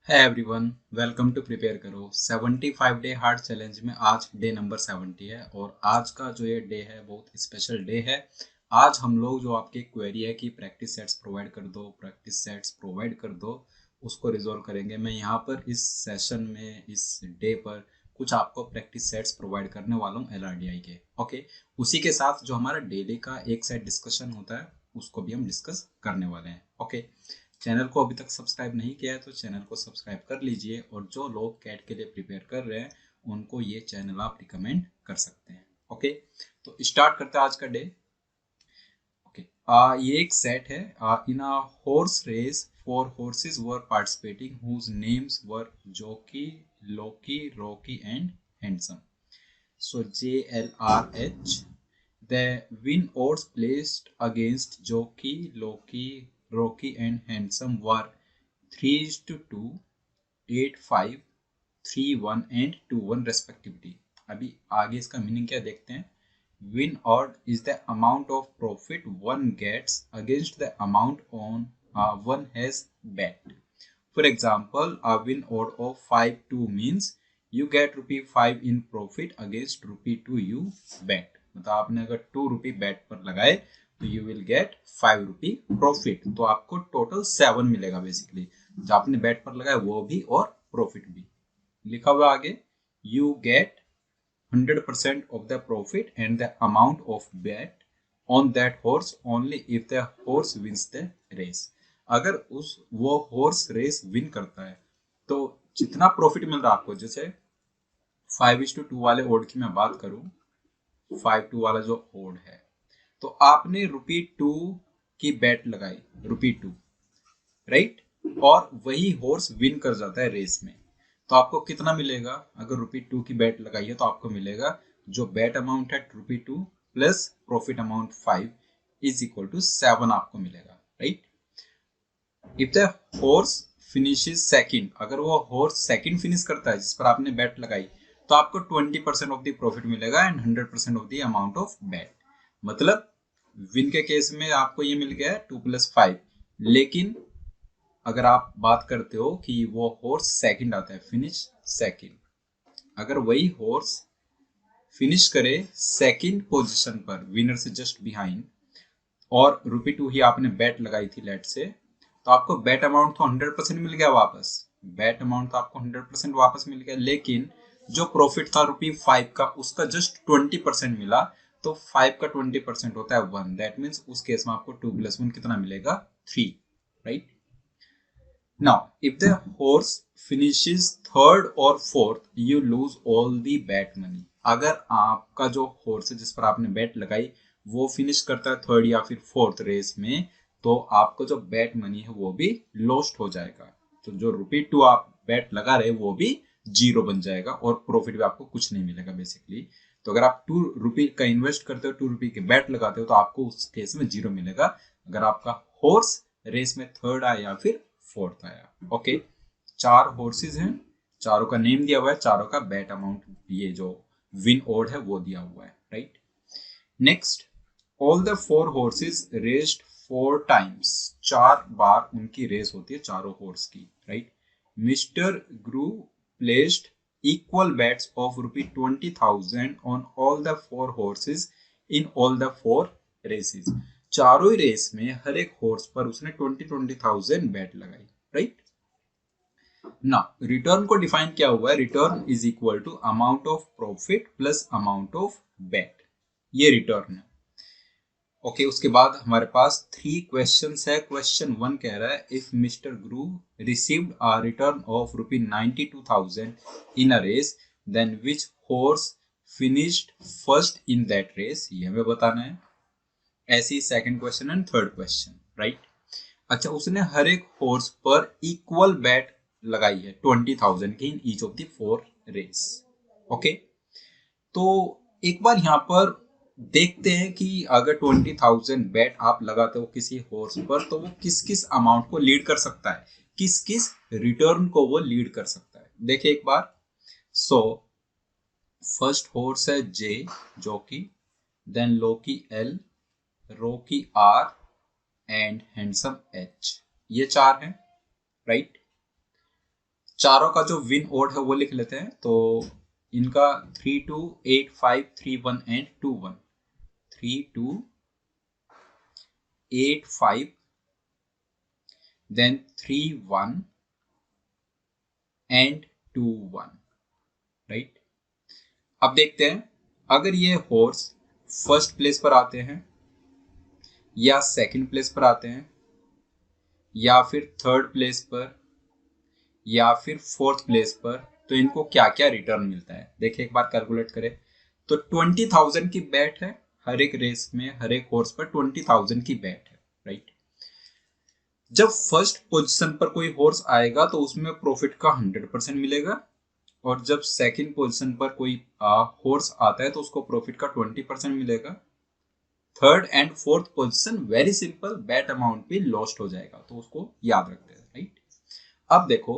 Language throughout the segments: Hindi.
है एवरीवन, वेलकम टू प्रिपेयर करो 75 डे हार्ड चैलेंज में आज डे नंबर 70 है। और आज का जो ये डे है बहुत स्पेशल डे है। आज हम लोग जो आपकी क्वेरी है कि प्रैक्टिस सेट्स प्रोवाइड कर दो, प्रैक्टिस सेट्स प्रोवाइड कर दो, उसको रिजोल्व करेंगे। मैं यहाँ पर इस सेशन में, इस डे पर कुछ आपको प्रैक्टिस सेट्स प्रोवाइड करने वाला हूँ LRDI के। ओके, उसी के साथ जो हमारा डेली का एक सेट डिस्कशन होता है उसको भी हम डिस्कस करने वाले हैं। ओके, चैनल को अभी तक सब्सक्राइब नहीं किया है तो चैनल को सब्सक्राइब कर लीजिए, और जो लोग कैट के लिए प्रिपेयर कर रहे हैं उनको ये चैनल आप रिकमेंड कर सकते हैं। ओके, तो स्टार्ट करते हैं आज का डे। ओके, ये एक सेट है। In a horse race four horses were participating whose names were jockey, locky, rocky and handsome. So JLRH. The win odds placed against Jockey, Loki, Rocky and Handsome were 3:2, 8:5, 3:1 and 2:1 respectively. अभी आगे इसका मीनिंग क्या देखते हैं। Win odd is the amount of profit one gets against the amount on one has bet. For example, a win odd of 5-2 means you get ₹5 in profit against ₹2 you bet. मतलब आपने अगर ₹2 bet पर लगाए तो you will get ₹5 profit, तो आपको टोटल 7 मिलेगा। बेसिकली जो आपने bet पर लगाया वो भी और प्रॉफिट भी। लिखा हुआ आगे, you get 100% of the profit and the amount of bet on that horse only if the horse wins the race. अगर वो हॉर्स रेस विन करता है तो जितना प्रॉफिट मिल रहा है आपको, जैसे 5:2 वाले ओड की मैं बात करूं, 5-2 वाला जो ओड है, तो आपने ₹2 की बेट लगाई, ₹2, राइट, और वही हॉर्स विन कर जाता है रेस में, तो आपको कितना मिलेगा। अगर ₹2 की बेट लगाई है तो आपको मिलेगा जो बेट अमाउंट है ₹2 plus profit amount 5 is equal to 7 आपको मिलेगा, right. If the horse finishes second, अगर वो हॉर्स सेकंड फिनिश करता है जिस पर आपने बेट लगाई, तो आपको 20% ऑफ द प्रॉफिट मिलेगा and 100% of the amount of bet. मतलब विन के केस में आपको ये मिल गया 2 + 5, लेकिन अगर आप बात करते हो कि वो हॉर्स सेकंड आता है, फिनिश सेकंड, अगर वही हॉर्स फिनिश करे सेकंड पोजीशन पर, विनर से जस्ट बिहाइंड, और ₹2 ही आपने बेट लगाई थी लेट से, तो आपको बेट अमाउंट तो 100% मिल गया वापस। बेट अमाउंट तो आपको 100% वापस मिल गया, लेकिन जो प्रॉफिट था ₹5 का उसका जस्ट 20% मिला। तो 5 का 20% होता है 1, दैट मीन्स उस केस में आपको 2 + 1 कितना मिलेगा, 3, right. Now, if the horse finishes third or fourth, you lose all the bet money. अगर आपका जो horse है जिस पर आपने bet लगाई वो फिनिश करता है थर्ड या फिर फोर्थ रेस में, तो आपको जो bet मनी है वो भी लॉस्ट हो जाएगा। तो जो ₹2 आप bet लगा रहे वो भी जीरो बन जाएगा और प्रॉफिट भी आपको कुछ नहीं मिलेगा बेसिकली। तो अगर आप ₹2 का इन्वेस्ट करते हो, ₹2 के bet लगाते हो, तो आपको उस केस में जीरो मिलेगा अगर आपका horse रेस में थर्ड आया या फिर फोर्थ आया। ओके, 4 हॉर्सेस हैं, चारों का नेम दिया हुआ है, चारों का बेट अमाउंट, ये जो विन ओड है वो दिया हुआ है, right. Next, all the 4 horses raced 4 times, 4 बार उनकी रेस होती है चारों हॉर्स की, right. Mister Guru placed equal bets of ₹20,000 on all the 4 horses in all the 4 races. चारों ही रेस में हर एक हॉर्स पर उसने 20,000 बेट लगाई, राइट। ना रिटर्न को डिफाइन किया हुआ है, return is equal to amount of profit plus amount of bet, ये रिटर्न है। ओके, उसके बाद हमारे पास 3 क्वेश्चंस है। क्वेश्चन 1 कह रहा है, if mister Guru received a return of ₹92,000 in a race, then which horse finished first in that race, ये हमें बताना है। ऐसे ही second question and third question, right. अच्छा, उसने हर एक हॉर्स पर इक्वल बेट लगाई है 20,000 की in each of the 4 race. Okay, तो एक बार यहाँ पर देखते हैं कि अगर 20,000 बेट आप लगाते हो किसी हॉर्स पर, तो वो किस किस अमाउंट को लीड कर सकता है, किस किस रिटर्न को वो लीड कर सकता है। देखिए एक बार, सो फर्स्ट हॉर्स है J, jockey, then locky L, rocky R and handsome H, ये 4 हैं, राइट। चारों का जो विन ओड है वो लिख लेते हैं। तो इनका 3-2, 8-5, 3-1 एंड 2-1, 3-2, 8-5, देन 3-1 एंड 2-1, राइट। अब देखते हैं अगर ये हॉर्स फर्स्ट प्लेस पर आते हैं या सेकंड प्लेस पर आते हैं या फिर थर्ड प्लेस पर या फिर फोर्थ प्लेस पर, तो इनको क्या क्या रिटर्न मिलता है। देखिए एक बार कैलकुलेट करें तो 20,000 की बैट है हर एक रेस में, हर एक हॉर्स पर 20,000 की बैट है, राइट। जब फर्स्ट पोजीशन पर कोई हॉर्स आएगा तो उसमें प्रॉफिट का 100% मिलेगा, और जब सेकंड पोजीशन पर कोई हॉर्स आता है तो उसको प्रॉफिट का 20% मिलेगा। Third and fourth position very simple, bat amount भी लॉस्ट हो जाएगा, तो उसको याद रखते हैं, राइट। अब देखो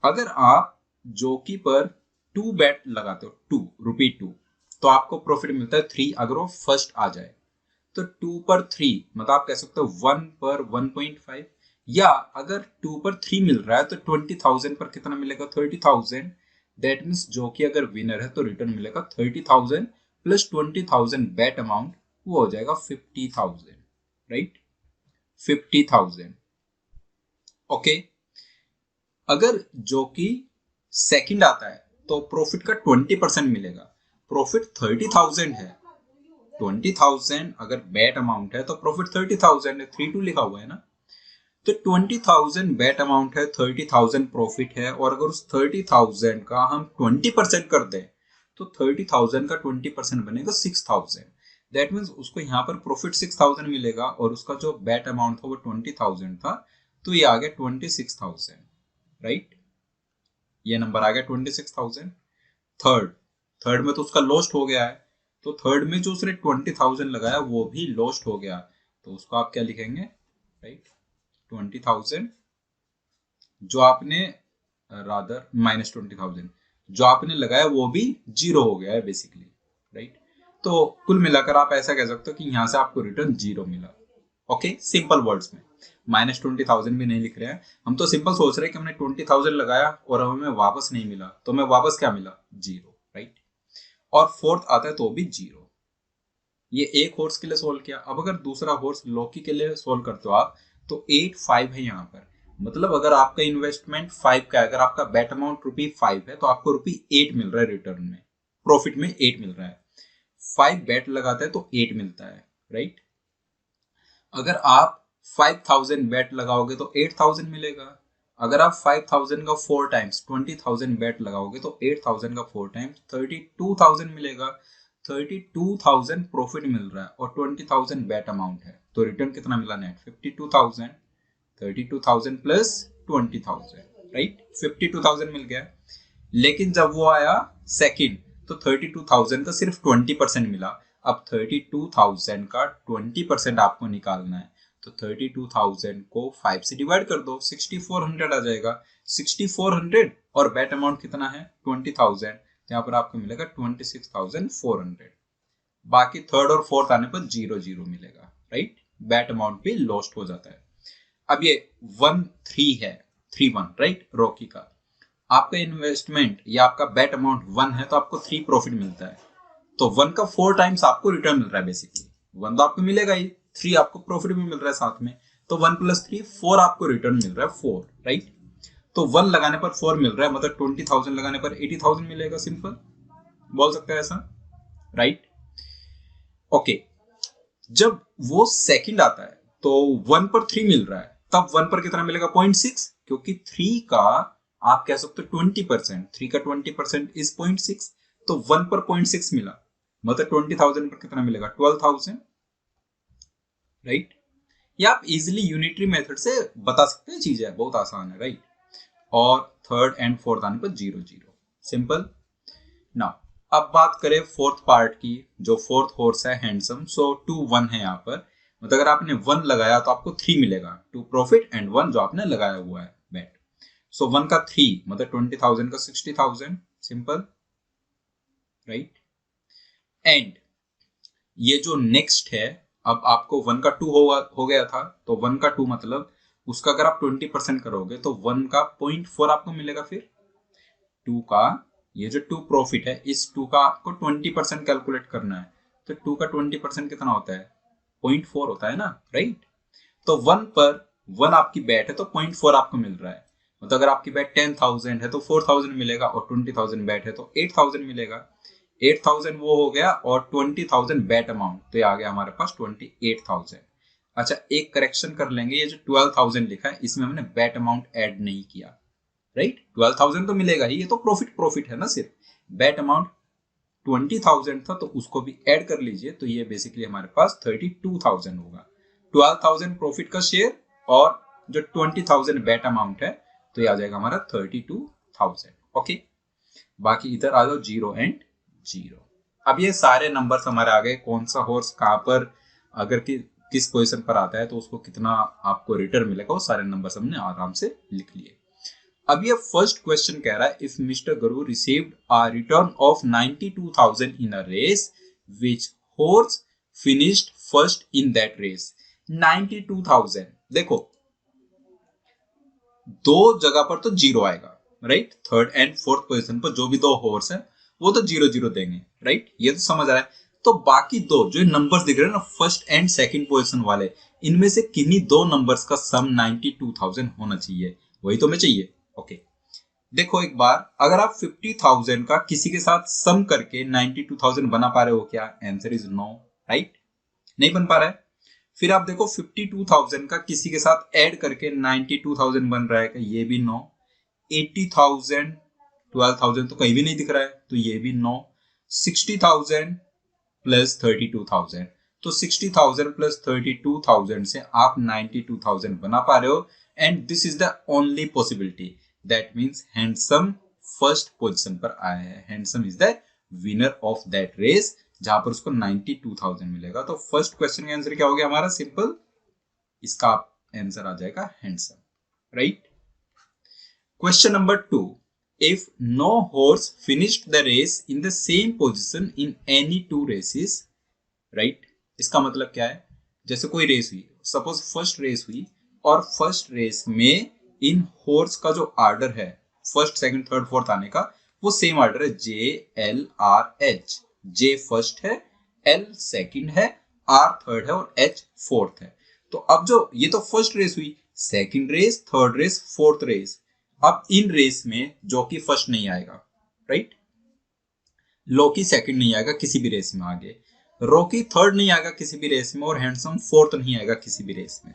अगर आप जॉकी पर 2 बैट लगाते हो, 2 तो आपको प्रॉफिट मिलता है 3 अगर वो फर्स्ट आ जाए। तो 2 पर 3 मतलब आप कह सकते हो 1 पर 1.5, या अगर 2 पर 3 मिल रहा है तो 20,000 पर कितना मिलेगा, 30,000। दैट मीन्स जो कि अगर विनर है तो रिटर्न मिलेगा 30,000 प्लस 20,000 बैट अमाउंट, वो हो जाएगा 50,000, राइट, 50,000। ओके, अगर जो कि सेकंड आता है तो प्रॉफिट का 20% मिलेगा। प्रॉफिट 30,000 है, 20,000 अगर बैट अमाउंट है तो प्रॉफिट 30,000 है, 32 लिखा हुआ है ना। तो 20,000 बैट अमाउंट है, 30,000 प्रॉफिट है, और अगर उस 30,000 का हम 20% कर दें तो 30,000 का 20% बनेगा 6,000। दैट मीन्स उसको यहाँ पर प्रॉफिट 6,000 मिलेगा, और उसका जो बैट अमाउंट था वो 20,000 था, तो ये आ गया 26,000, राइट। ये नंबर आ गया 26,000। थर्ड थर्ड में तो उसका लॉस्ट हो गया है, तो थर्ड में जो उसने 20,000 लगाया वो भी लॉस्ट हो गया, तो उसको आप क्या लिखेंगे, राइट, 20,000 जो आपने रादर माइनस 20,000 जो आपने लगाया वो भी जीरो हो गया है बेसिकली, राइट। तो कुल मिलाकर आप ऐसा कह सकते हो कि यहां से आपको रिटर्न जीरो मिला। ओके, सिंपल वर्ड्स में माइनस 20,000 भी नहीं लिख रहे हैं, हम तो सिंपल सोच रहे हैं कि हमने 20,000 लगाया और हमें वापस नहीं मिला, तो हमें वापस क्या मिला, जीरो, राइट। और फोर्थ आता है तो भी जीरो। ये एक हॉर्स के लिए सोल्व किया। अब अगर दूसरा हॉर्स लॉकी के लिए सोल्व करते हो आप, तो 8-5 है यहाँ पर, मतलब अगर आपका इन्वेस्टमेंट 5 का है, अगर आपका बैट अमाउंट ₹5 है तो आपको ₹8 मिल रहा है रिटर्न में, प्रॉफिट में 8 मिल रहा है। 5 बैट लगाता है तो 8 मिलता है, राइट। अगर आप 5,000 बैट लगाओगे तो 8,000 मिलेगा। अगर आप 5,000 का 4 टाइम्स 20,000 बैट लगाओगे तो 8,000 का 4 टाइम्स 32,000 मिलेगा। 32,000 प्रॉफिट मिल रहा है और 20,000 बैट अमाउंट है, तो रिटर्न कितना मिला नेट, 52,000। 32,000 प्लस 20,000, राइट, 52,000 मिल गया। लेकिन जब वो आया सेकंड तो 32,000 का सिर्फ 20% मिला। अब 32,000 का 20% आपको निकालना है, तो 32,000 को 5 से डिवाइड कर दो, 6,400 आ जाएगा। 6,400 और बैट अमाउंट कितना है 20,000, तो यहाँ पर आपको मिलेगा 26,400। बाकी थर्ड और फोर्थ आने पर 0-0 मिलेगा, राइट, बैट अमाउंट भी लॉस्ट हो जाता है। अब ये 1-3 है, 3-1, राइट, रॉकी का आपका इन्वेस्टमेंट या आपका बैट अमाउंट 1 है तो आपको 3 प्रॉफिट मिलता है, तो 1 का 4 टाइम्स आपको रिटर्न मिल रहा है बेसिकली। 1 तो आपको मिलेगा ही, 3 आपको प्रॉफिट भी मिल रहा है साथ में, तो 1 + 3 4 आपको रिटर्न मिल रहा है, 4, राइट। तो 1 लगाने पर 4 मिल रहा है, मतलब 20,000 लगाने पर 80,000 मिलेगा, सिंपल बोल सकते हैं ऐसा, राइट। ओके, जब वो सेकंड आता है तो 1 पर 3 मिल रहा है, तब 1 पर कितना मिलेगा 0.6, क्योंकि 3 का आप कह सकते हो 20%, 3 का 20% इज 0.6, तो 1 पर 0.6 मिला, मतलब 20,000 पर कितना मिलेगा 12,000, राइट। ये आप इजिली यूनिटरी मेथड से बता सकते हैं, चीजें बहुत आसान है, राइट। और थर्ड एंड फोर्थ आने पर 0-0, सिंपल। नाउ अब बात करें फोर्थ पार्ट की, जो फोर्थ हॉर्स है हैंडसम, सो 2-1 है यहाँ पर, मतलब अगर आपने 1 लगाया तो आपको 3 मिलेगा, 2 प्रॉफिट एंड 1 जो आपने लगाया हुआ है बैट। सो 1 का 3 मतलब 20,000 का 60,000, सिंपल, राइट। एंड ये जो नेक्स्ट है, अब आपको 1 का 2 हो गया था, तो 1 का 2 मतलब उसका अगर आप 20% करोगे तो 1 का 0.4 आपको मिलेगा, फिर 2 का ये जो 2 प्रॉफिट है, इस 2 का आपको 20% कैलकुलेट करना है। तो 2 का 20% कितना होता है? 0.4 होता है ना, राइट। तो 1 पर 1 आपकी बैट है तो 0.4 आपको मिल रहा है। मतलब अगर आपकी बैट 10,000 है तो 4,000 मिलेगा, और 20,000 बैट है तो 8,000 मिलेगा। 8,000 वो हो गया, और 20,000 बैट अमाउंट, तो ये आ गया हमारे पास 28,000। अच्छा, एक करेक्शन कर लेंगे, ये जो 12,000 लिखा है इसमें हमने बैट अमाउंट ऐड नहीं किया, राइट। 12,000 तो मिलेगा ही, ये तो प्रॉफिट है ना सिर्फ। बैट अमाउंट 20,000 था तो उसको भी ऐड कर लीजिए, तो ये बेसिकली हमारे पास 32,000 होगा। 12,000 प्रॉफिट का शेयर और जो 20,000 बैट अमाउंट है, तो ये आ जाएगा हमारा 32,000। ओके, बाकी इधर आ जाओ 0 एंड 0। अब ये सारे नंबर्स हमारे आ गए, कौन सा हॉर्स कहां पर, अगर किस पोजीशन पर आता है तो उसको कितना आपको रिटर्न मिलेगा, वो सारे नंबर्स हमने आराम से लिख लिए। अब ये फर्स्ट क्वेश्चन कह रहा है, if mister Guru received a return of 92,000 in a race, which horse finished first in that race. 92,000, देखो दो जगह पर तो जीरो आएगा, right. Third and fourth position पर जो भी दो हॉर्स है वो तो 0 0 देंगे, राइट, ये तो समझ आ रहा है। तो बाकी दो जो नंबर्स दिख रहे हैं ना, फर्स्ट एंड सेकंड पोजीशन वाले, इनमें से किन्हीं दो नंबर्स का सम 92,000 होना चाहिए, वही तो हमें चाहिए। ओके, देखो एक बार, अगर आप 50,000 का किसी के साथ सम करके 92,000 बना पा रहे हो क्या? आंसर इज नो, राइट, नहीं बन पा रहा है। फिर आप देखो 52,000 का किसी के साथ ऐड करके 92,000 बन रहा है क्या? ये भी नो। 80,000, 12,000 तो कहीं भी नहीं दिख रहा है, तो ये भी नो। 60,000 प्लस 32,000, तो 60,000 प्लस 32,000 से आप 92,000 बना पा रहे हो, and this is the only possibility. That means Handsome first position पर आया है, Handsome is the winner of that race, जहां पर उसको 92,000 मिलेगा। तो फर्स्ट क्वेश्चन का आंसर क्या हो गया हमारा? सिंपल, इसका आंसर आ जाएगा handsome, right. Question number 2, if no horse finished the race in the same position in any two races, right, इसका मतलब क्या है? जैसे कोई रेस हुई, सपोज फर्स्ट रेस हुई, और फर्स्ट रेस में इन हॉर्स का जो ऑर्डर है, फर्स्ट सेकंड थर्ड फोर्थ आने का, वो सेम ऑर्डर है, JLRH। जे फर्स्ट है, एल सेकंड है, आर थर्ड है और एच फोर्थ है। तो अब जो ये तो फर्स्ट रेस हुई, second race, third race, fourth race, अब इन रेस में जॉकी फर्स्ट नहीं आएगा, राइट, लॉकी सेकंड नहीं आएगा किसी भी रेस में आगे, रॉकी थर्ड नहीं आएगा किसी भी रेस में, और हैंडसम फोर्थ नहीं आएगा किसी भी रेस में।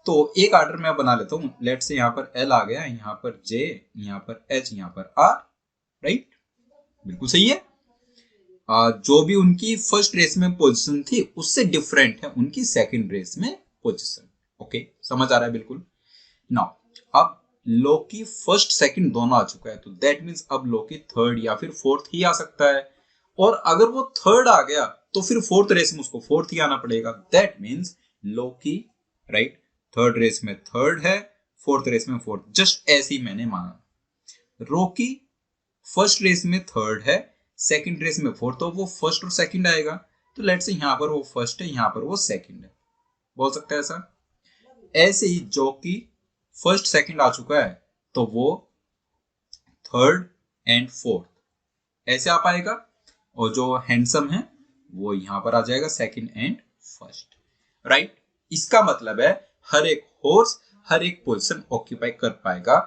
तो एक ऑर्डर मैं बना लेता हूं, लेट से यहाँ पर एल आ गया, यहाँ पर जे, यहाँ पर एच, यहाँ पर आर, राइट, बिल्कुल सही है। जो भी उनकी फर्स्ट रेस में पोजीशन थी उससे डिफरेंट है उनकी सेकंड रेस में पोजीशन। ओके, समझ आ रहा है बिल्कुल। नाउ अब लोकी फर्स्ट सेकंड दोनों आ चुका है, तो दैट मींस अब लोकी थर्ड या फिर फोर्थ ही आ सकता है, और अगर वो थर्ड आ गया तो फिर फोर्थ रेस में उसको फोर्थ ही आना पड़ेगा। That means Locky, right, third race में थर्ड है, फोर्थ रेस में फोर्थ, जस्ट ऐसे ही मैंने माना। रॉकी फर्स्ट रेस में थर्ड है, सेकंड रेस में फोर्थ, तो वो फर्स्ट और सेकंड आएगा। तो लेट्स से यहां पर वो फर्स्ट है, यहां पर वो सेकंड है, बोल सकते हैं ऐसा। ऐसे ही जो कि फर्स्ट सेकंड आ चुका है तो वो थर्ड एंड फोर्थ ऐसे आ पाएगा, और जो हैंडसम है वो यहां पर आ जाएगा सेकंड एंड फर्स्ट, राइट। इसका मतलब है हर एक हॉर्स हर एक पोजीशन ऑक्यूपाई कर पाएगा।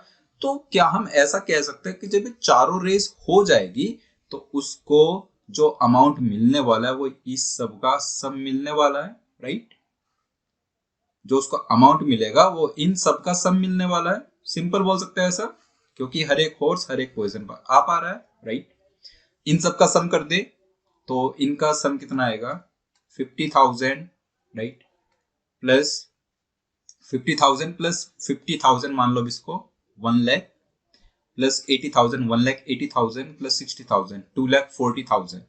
तो क्या हम ऐसा कह सकते हैं कि जब चारों रेस हो जाएगी तो उसको जो अमाउंट मिलने वाला है वो इस सब का सम मिलने वाला है, राइट, जो उसको अमाउंट मिलेगा वो इन सब का सम मिलने वाला है, सिंपल बोल सकते हैं ऐसा, क्योंकि हर एक हॉर्स हर एक पोजीशन पर आ पा रहा है, राइट। इन सब का सम कर दे तो इनका सम कितना आएगा? 50,000, राइट, प्लस 50,000 प्लस 50,000 मान लो इसको 1 लाख, प्लस 80,000, 1,80,000 प्लस 60,000, 2,40,000।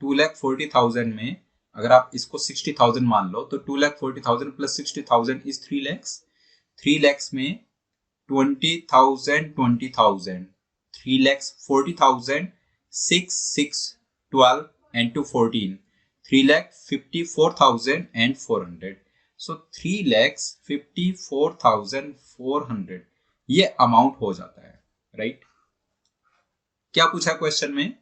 2,40,000 में अगर आप इसको 60,000 मान लो तो 2,40,000 प्लस 60,000 इज 3 lakhs। 3 lakhs में 20,000 20,000, 3,40,000, 6 6 12 and 2 14, 3,54,000 and 400। so 3,54,400 ये अमाउंट हो जाता है, राइट। क्या पूछा क्वेश्चन में,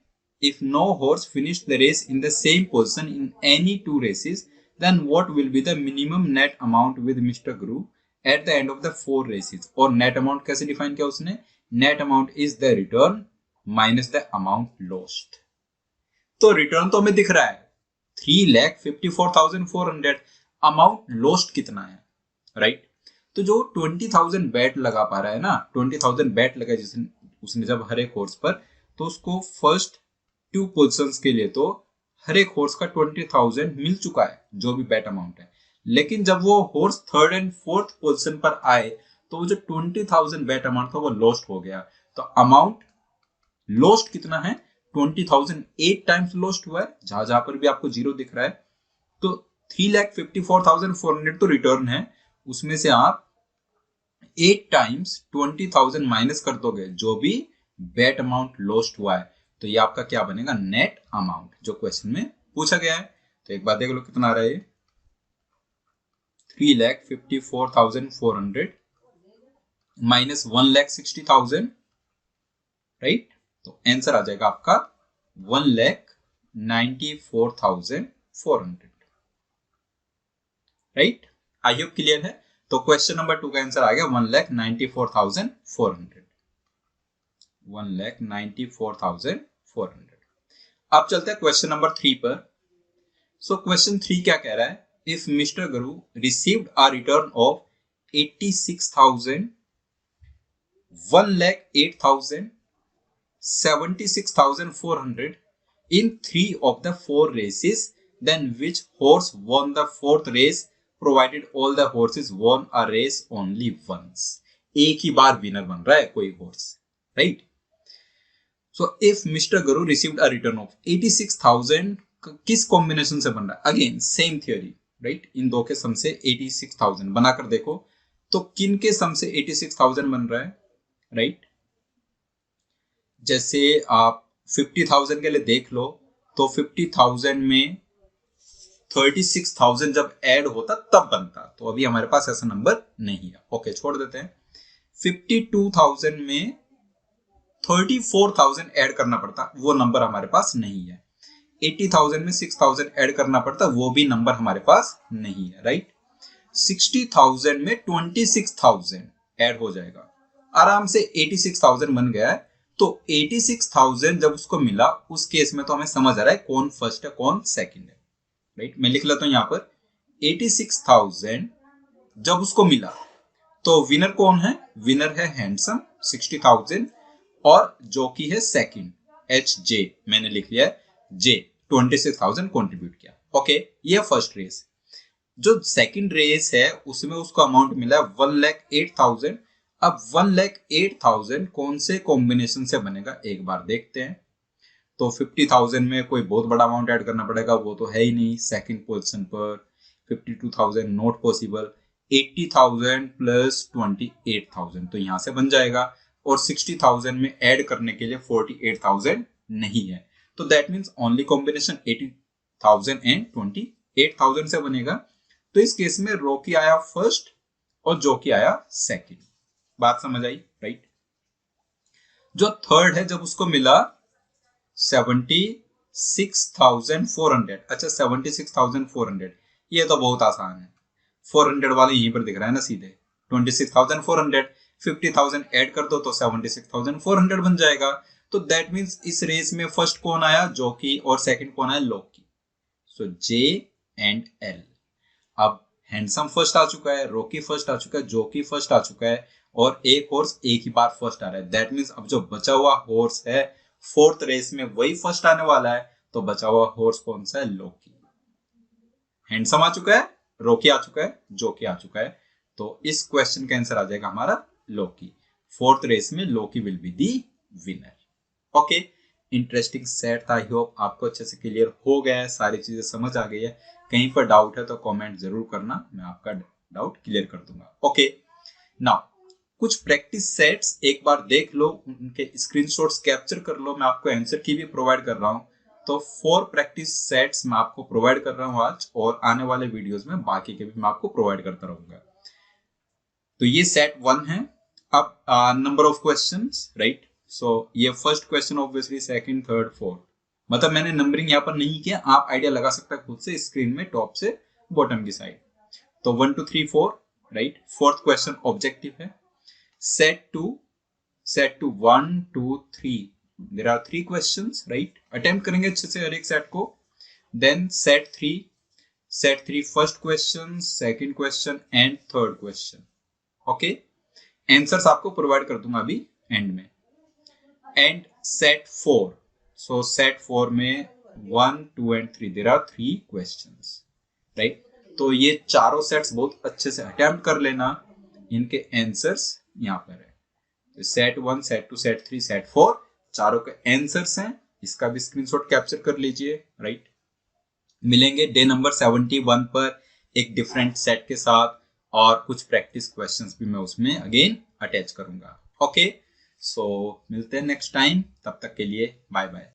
if no horse finish the race in the same position in any 2 races then what will be the minimum net amount with mister Guru at the end of the 4 races. और नेट अमाउंट कैसे डिफाइन किया उसने, net amount is the return minus the amount lost. तो रिटर्न तो हमें दिख रहा है 3,54,400, अमाउंट लॉस्ट कितना है, राइट। तो जो 20,000 बैट लगा पा रहा है ना, 20,000 बैट लगा जिसने उसने जब हर एक हॉर्स पर, तो उसको फर्स्ट 2 पोजिशंस के लिए तो हर एक हॉर्स का 20,000 मिल चुका है जो भी बैट अमाउंट है। लेकिन जब वो horse 3rd and 4th position पर आए तो वो जो 20,000 बैट अमाउंट था वो लॉस्ट हो गया। तो अमाउंट लॉस्ट कितना है, 20,000 8 टाइम्स लॉस्ट हुआ है, जहां जहां पर भी आपको जीरो दिख रहा है। तो 3,54,400 तो रिटर्न है, उसमें से आप 8 टाइम्स 20,000 माइनस कर दोगे जो भी बैट अमाउंट लॉस्ट हुआ है, तो ये आपका क्या बनेगा, नेट अमाउंट, जो क्वेश्चन में पूछा गया है। तो एक बार देख लो कितना आ रहा है, 3,54,400 माइनस 1,60,000, राइट। तो आंसर आ जाएगा आपका 1,94,400, राइट। आई होप क्लियर है। तो क्वेश्चन नंबर 2 का आंसर आ गया 1,94,400, 1,94,400। अब चलते हैं क्वेश्चन नंबर 3 पर। सो क्वेश्चन 3 क्या कह रहा है, if mister Guru received a return of 86,000, 1,08,000, 76,400 in 3 of the 4 races, then which horse won the 4th race provided all the horses won a race only once। एक ही बार विनर बन रहा है कोई horse, right. So if mister Guru received a return of 86,000, किस कॉम्बिनेशन से बन रहा है, अगेन सेम थियोरी, राइट। इन दो के सम से 86,000 बनाकर देखो तो किन के सम से 86,000 बन रहा है, राइट। जैसे आप 50,000 के लिए देख लो तो 50,000 में 36,000 जब ऐड होता तब बनता, तो अभी हमारे पास ऐसा नंबर नहीं है, ओके छोड़ देते हैं। 52,000 में 34,000 ऐड करना पड़ता, वो नंबर हमारे पास नहीं है। 80,000 में 6,000 ऐड करना पड़ता, वो भी नंबर हमारे पास नहीं है, राइट। 60,000 में 26,000 ऐड हो जाएगा, आराम से 86,000 बन गया है। तो 86,000 जब उसको मिला उस केस में तो हमें समझ आ रहा है कौन फर्स्ट है कौन सेकंड है, राइट। मैं लिख लेता हूं यहां पर 86,000 जब उसको मिला तो विनर कौन है, विनर है हैंडसम 60,000, और जो कि है सेकंड एच जे, मैंने लिख लिया है जे, 26,000 कंट्रीब्यूट किया, ओके। ये फर्स्ट रेस। जो सेकंड रेस है उसमें उसको अमाउंट मिला 1,08,000। अब 1,08,000 कौन से कॉम्बिनेशन से बनेगा एक बार देखते हैं। तो 50,000 में कोई बहुत बड़ा अमाउंट ऐड करना पड़ेगा, वो तो है ही नहीं सेकंड पोजीशन पर। 52,000 नॉट पॉसिबल। 80,000 प्लस 28,000 तो यहां से बन जाएगा, और 60,000 में ऐड करने के लिए 48,000 नहीं है, तो that means only combination 80,000 and 28,000 से बनेगा। तो इस केस में रॉकी आया फर्स्ट और जॉकी आया सेकंड, बात समझ आई, राइट। जो थर्ड है जब उसको मिला 76,400, अच्छा 76,400, ये तो बहुत आसान है, 400 वाले यहीं पर दिख रहा है ना सीधे, 26,400, 50,000 ऐड कर दो तो 76,400 बन जाएगा। तो दैट मीन्स इस रेस में फर्स्ट कौन आया, जॉकी, और सेकंड कौन आया, Locky. So J and L. अब हैंडसम फर्स्ट आ चुका है, रॉकी फर्स्ट आ चुका है, जॉकी फर्स्ट आ चुका है, और एक हॉर्स एक ही बार फर्स्ट आ रहा है। दैट मीन्स अब जो बचा हुआ हॉर्स है फोर्थ रेस में वही फर्स्ट आने वाला है, तो बचा हुआ हॉर्स कौन सा है, लॉकी। हैंडसम आ चुका है, रॉकी आ चुका है, जॉकी आ चुका है, तो इस क्वेश्चन का आंसर आ जाएगा हमारा लॉकी। फोर्थ रेस में Locky will be the winner, okay. Interesting set था, आई होप आपको अच्छे से क्लियर हो गया है, सारी चीजें समझ आ गई है। कहीं पर डाउट है तो कमेंट जरूर करना, मैं आपका डाउट क्लियर कर दूंगा, ओके। नाउ कुछ प्रैक्टिस सेट्स एक बार देख लो, उनके स्क्रीनशॉट्स कैप्चर कर लो, मैं आपको आंसर की भी प्रोवाइड कर रहा हूं। तो 4 प्रैक्टिस सेट्स मैं आपको प्रोवाइड कर रहा हूं आज, और आने वाले वीडियोस में बाकी के भी मैं आपको प्रोवाइड करता रहूंगा। तो ये सेट 1 है। अब नंबर ऑफ क्वेश्चंस, राइट। सो ये first question obviously, second, third, fourth, मतलब मैंने नंबरिंग यहाँ पर नहीं किया, आप आइडिया लगा सकते हैं खुद से स्क्रीन में टॉप से बॉटम की साइड। तो 1 2 3 4 राइट। फोर्थ क्वेश्चन ऑब्जेक्टिव है। Set two 1 2 3, there are 3 questions right. Attempt करेंगे अच्छे से हर एक सेट को। Then set 3 first question, second question and third question. Okay, answers आपको प्रोवाइड कर दूंगा अभी एंड में। एंड सेट 4, सो सेट 4 में 1 2 and 3, there are 3 questions right. तो ये चारों सेट्स बहुत अच्छे से अटेम्प्ट कर लेना, इनके आंसर्स यहाँ पर है। तो सेट 1 सेट 2 सेट 3 सेट 4 चारों के आंसर्स हैं। इसका भी स्क्रीनशॉट कैप्चर कर लीजिए राइट। मिलेंगे डे नंबर 71 पर एक डिफरेंट सेट के साथ, और कुछ प्रैक्टिस क्वेश्चंस भी मैं उसमें अगेन अटैच करूंगा। ओके, सो मिलते हैं नेक्स्ट टाइम, तब तक के लिए बाय बाय।